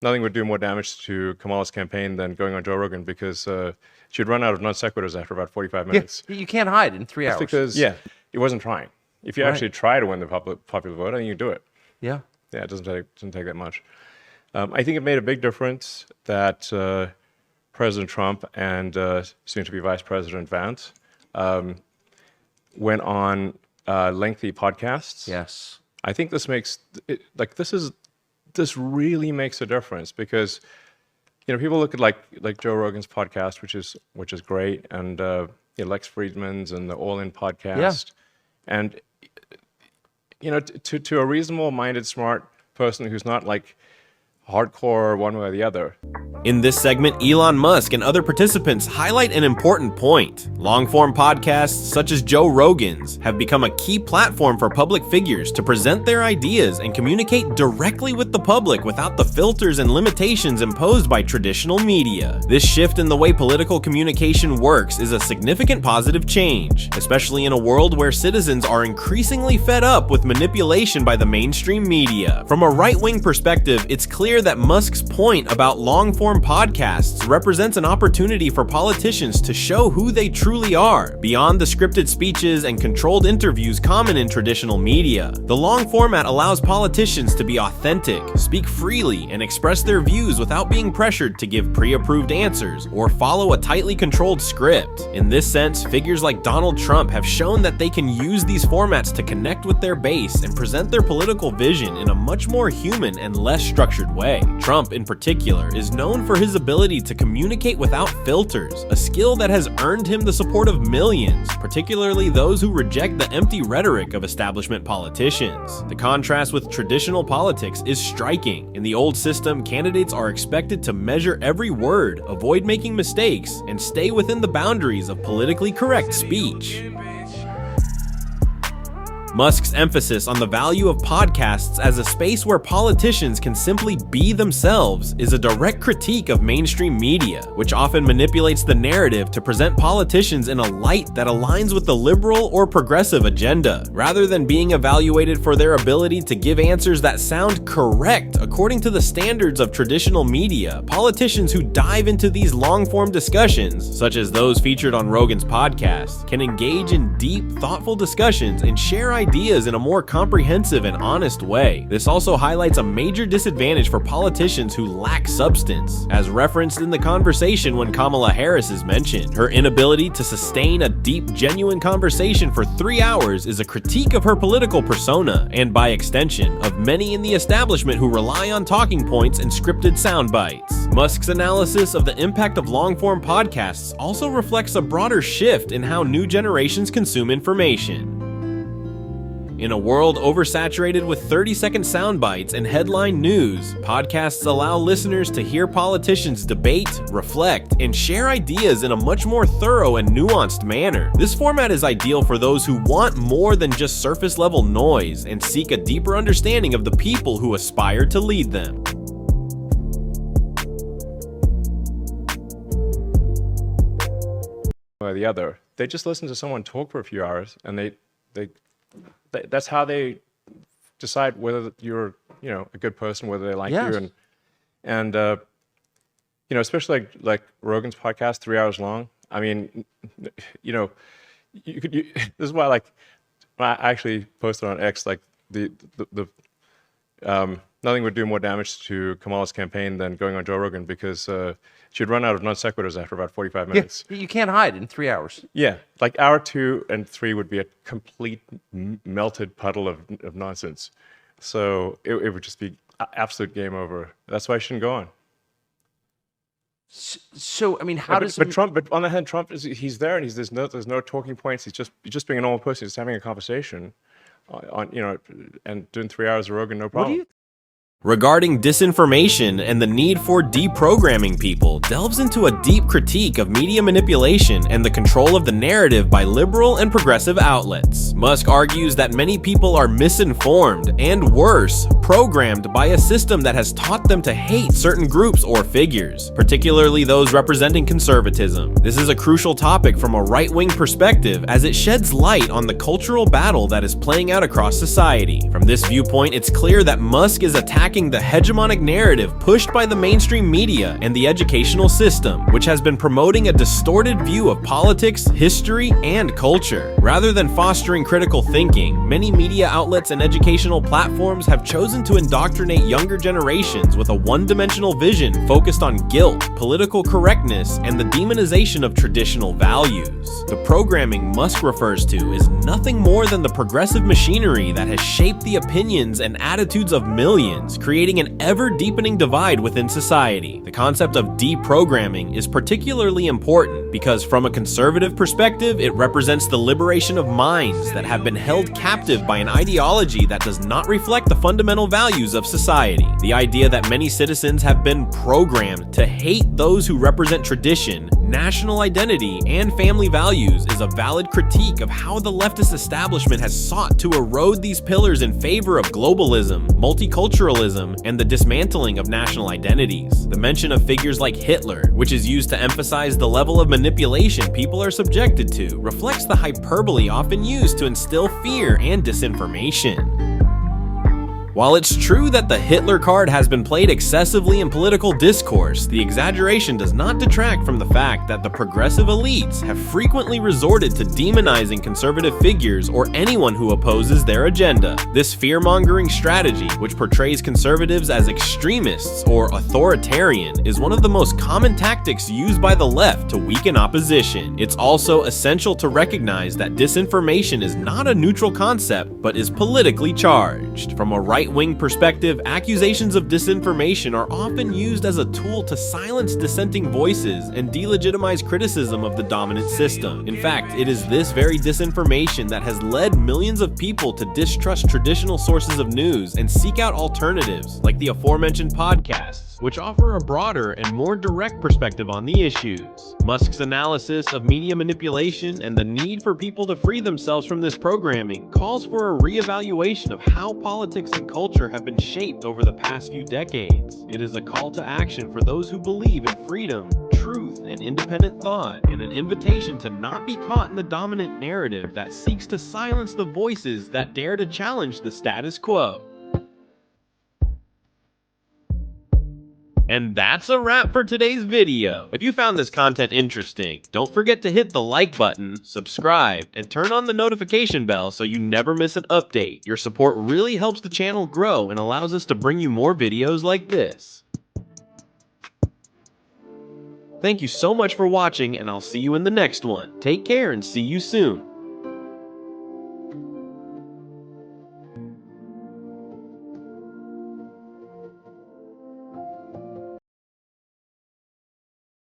nothing would do more damage to Kamala's campaign than going on Joe Rogan, because she'd run out of non sequiturs after about 45 minutes. Yeah, you can't hide in 3 hours. Because it wasn't trying. If you actually try to win the popular vote, I think you do it. Yeah. Yeah, it doesn't take that much. I think it made a big difference that President Trump and soon-to-be Vice President Vance went on lengthy podcasts. Yes. I think this makes it, this really makes a difference, because people look at like Joe Rogan's podcast, which is great, and Lex Friedman's and the All In podcast, and to a reasonable-minded, smart person who's not like hardcore one way or the other. In this segment, Elon Musk and other participants highlight an important point. Long-form podcasts, such as Joe Rogan's, have become a key platform for public figures to present their ideas and communicate directly with the public without the filters and limitations imposed by traditional media. This shift in the way political communication works is a significant positive change, especially in a world where citizens are increasingly fed up with manipulation by the mainstream media. From a right-wing perspective, it's clear that Musk's point about long-form podcasts represents an opportunity for politicians to show who they truly are, beyond the scripted speeches and controlled interviews common in traditional media. The long format allows politicians to be authentic, speak freely, and express their views without being pressured to give pre-approved answers or follow a tightly controlled script. In this sense, figures like Donald Trump have shown that they can use these formats to connect with their base and present their political vision in a much more human and less structured way. Trump, in particular, is known for his ability to communicate without filters, a skill that has earned him the support of millions, particularly those who reject the empty rhetoric of establishment politicians. The contrast with traditional politics is striking. In the old system, candidates are expected to measure every word, avoid making mistakes, and stay within the boundaries of politically correct speech. Musk's emphasis on the value of podcasts as a space where politicians can simply be themselves is a direct critique of mainstream media, which often manipulates the narrative to present politicians in a light that aligns with the liberal or progressive agenda, rather than being evaluated for their ability to give answers that sound correct according to the standards of traditional media. Politicians who dive into these long-form discussions, such as those featured on Rogan's podcast, can engage in deep, thoughtful discussions and share ideas in a more comprehensive and honest way. This also highlights a major disadvantage for politicians who lack substance, as referenced in the conversation when Kamala Harris is mentioned. Her inability to sustain a deep, genuine conversation for 3 hours is a critique of her political persona, and by extension, of many in the establishment who rely on talking points and scripted sound bites. Musk's analysis of the impact of long-form podcasts also reflects a broader shift in how new generations consume information. In a world oversaturated with 30-second sound bites and headline news, podcasts allow listeners to hear politicians debate, reflect, and share ideas in a much more thorough and nuanced manner. This format is ideal for those who want more than just surface-level noise and seek a deeper understanding of the people who aspire to lead them. Or the other. They just listen to someone talk for a few hours, and that's how they decide whether you're, a good person, whether they like you, and especially like Rogan's podcast, 3 hours long. I mean, you could. This is why, I actually posted on X, nothing would do more damage to Kamala's campaign than going on Joe Rogan, because she'd run out of non sequiturs after about 45 minutes. Yeah, you can't hide in 3 hours. Yeah, hour 2 and 3 would be a complete melted puddle of nonsense. So it would just be absolute game over. That's why I shouldn't go on. So I mean, how does? But on the hand, Trump he's there, and there's no talking points. He's just being a normal person. He's having a conversation, and doing 3 hours of Rogan, no problem. Regarding disinformation and the need for deprogramming people, delves into a deep critique of media manipulation and the control of the narrative by liberal and progressive outlets. Musk argues that many people are misinformed and, worse, programmed by a system that has taught them to hate certain groups or figures, particularly those representing conservatism. This is a crucial topic from a right-wing perspective, as it sheds light on the cultural battle that is playing out across society. From this viewpoint, it's clear that Musk is attacking attacking the hegemonic narrative pushed by the mainstream media and the educational system, which has been promoting a distorted view of politics, history, and culture. Rather than fostering critical thinking, many media outlets and educational platforms have chosen to indoctrinate younger generations with a one-dimensional vision focused on guilt, political correctness, and the demonization of traditional values. The programming Musk refers to is nothing more than the progressive machinery that has shaped the opinions and attitudes of millions, creating an ever-deepening divide within society. The concept of deprogramming is particularly important because, from a conservative perspective, it represents the liberation of minds that have been held captive by an ideology that does not reflect the fundamental values of society. The idea that many citizens have been programmed to hate those who represent tradition, national identity, and family values is a valid critique of how the leftist establishment has sought to erode these pillars in favor of globalism, multiculturalism, and the dismantling of national identities. The mention of figures like Hitler, which is used to emphasize the level of manipulation people are subjected to, reflects the hyperbole often used to instill fear and disinformation. While it's true that the Hitler card has been played excessively in political discourse, the exaggeration does not detract from the fact that the progressive elites have frequently resorted to demonizing conservative figures or anyone who opposes their agenda. This fear-mongering strategy, which portrays conservatives as extremists or authoritarian, is one of the most common tactics used by the left to weaken opposition. It's also essential to recognize that disinformation is not a neutral concept, but is politically charged. From a right-wing perspective, accusations of disinformation are often used as a tool to silence dissenting voices and delegitimize criticism of the dominant system. In fact, it is this very disinformation that has led millions of people to distrust traditional sources of news and seek out alternatives, like the aforementioned podcasts, which offer a broader and more direct perspective on the issues. Musk's analysis of media manipulation and the need for people to free themselves from this programming calls for a reevaluation of how politics and culture have been shaped over the past few decades. It is a call to action for those who believe in freedom, truth, and independent thought, and an invitation to not be caught in the dominant narrative that seeks to silence the voices that dare to challenge the status quo. And that's a wrap for today's video. If you found this content interesting, don't forget to hit the like button, subscribe, and turn on the notification bell so you never miss an update. Your support really helps the channel grow and allows us to bring you more videos like this. Thank you so much for watching, and I'll see you in the next one. Take care and see you soon.